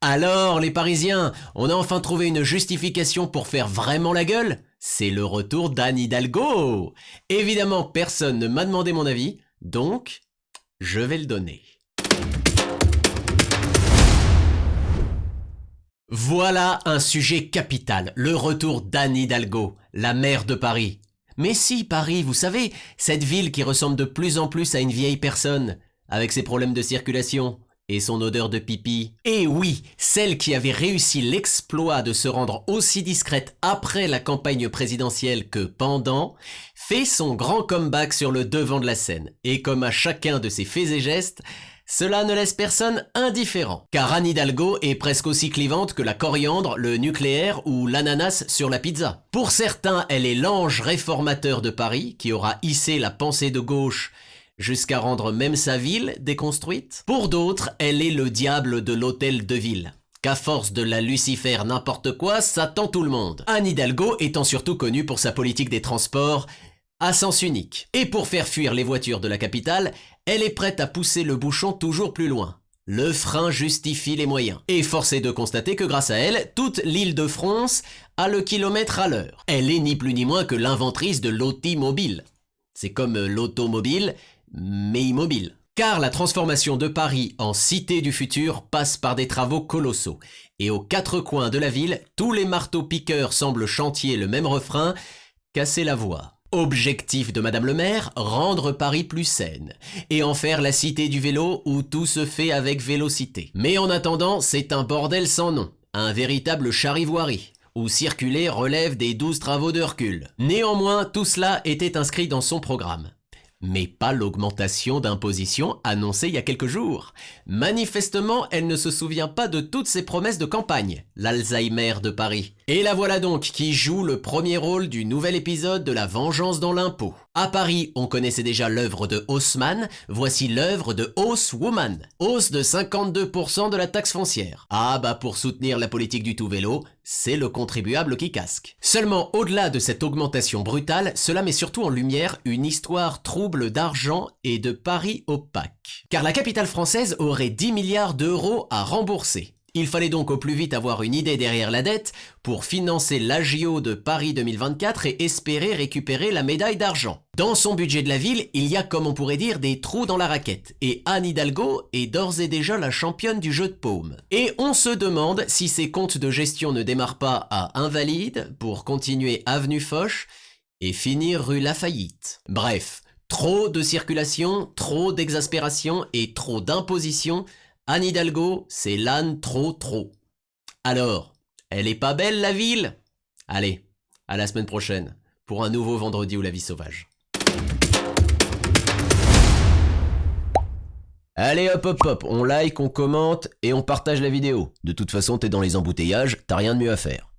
Alors, les Parisiens, on a enfin trouvé une justification pour faire vraiment la gueule? C'est le retour d'Anne Hidalgo! Évidemment, personne ne m'a demandé mon avis, donc je vais le donner. Voilà un sujet capital, le retour d'Anne Hidalgo, la maire de Paris. Mais si, Paris, vous savez, cette ville qui ressemble de plus en plus à une vieille personne, avec ses problèmes de circulation et son odeur de pipi. Et oui, celle qui avait réussi l'exploit de se rendre aussi discrète après la campagne présidentielle que pendant, fait son grand comeback sur le devant de la scène. Et comme à chacun de ses faits et gestes, cela ne laisse personne indifférent. Car Anne Hidalgo est presque aussi clivante que la coriandre, le nucléaire ou l'ananas sur la pizza. Pour certains, elle est l'ange réformateur de Paris, qui aura hissé la pensée de gauche jusqu'à rendre même sa ville déconstruite. Pour d'autres, elle est le diable de l'hôtel de ville. Qu'à force de la Lucifer n'importe quoi, ça tend tout le monde. Anne Hidalgo étant surtout connue pour sa politique des transports à sens unique. Et pour faire fuir les voitures de la capitale, elle est prête à pousser le bouchon toujours plus loin. Le frein justifie les moyens. Et force est de constater que grâce à elle, toute l'Île-de-France a le kilomètre à l'heure. Elle est ni plus ni moins que l'inventrice de l'automobile. C'est comme l'automobile, mais immobile. Car la transformation de Paris en cité du futur passe par des travaux colossaux. Et aux quatre coins de la ville, tous les marteaux-piqueurs semblent chanter le même refrain, casser la voie. Objectif de Madame le maire, rendre Paris plus saine. Et en faire la cité du vélo où tout se fait avec vélocité. Mais en attendant, c'est un bordel sans nom. Un véritable charivoirie, où circuler relève des 12 travaux d'Hercule. Néanmoins, tout cela était inscrit dans son programme. Mais pas l'augmentation d'imposition annoncée il y a quelques jours. Manifestement, elle ne se souvient pas de toutes ses promesses de campagne, l'Alzheimer de Paris. Et la voilà donc qui joue le premier rôle du nouvel épisode de La Vengeance dans l'impôt. À Paris, on connaissait déjà l'œuvre de Haussmann, voici l'œuvre de Hausswoman. Hausse de 52% de la taxe foncière. Ah bah pour soutenir la politique du tout vélo, c'est le contribuable qui casque. Seulement, au-delà de cette augmentation brutale, cela met surtout en lumière une histoire trouble d'argent et de paris opaques. Car la capitale française aurait 10 milliards d'euros à rembourser. Il fallait donc au plus vite avoir une idée derrière la dette pour financer l'AJO de Paris 2024 et espérer récupérer la médaille d'argent. Dans son budget de la ville, il y a comme on pourrait dire des trous dans la raquette. Et Anne Hidalgo est d'ores et déjà la championne du jeu de paume. Et on se demande si ses comptes de gestion ne démarrent pas à Invalides pour continuer avenue Foch et finir rue Lafayette. Bref, trop de circulation, trop d'exaspération et trop d'imposition. Anne Hidalgo, c'est l'âne trop. Alors, elle est pas belle la ville? Allez, à la semaine prochaine, pour un nouveau Vendredi ou la vie sauvage. Allez hop, on like, on commente et on partage la vidéo. De toute façon, t'es dans les embouteillages, t'as rien de mieux à faire.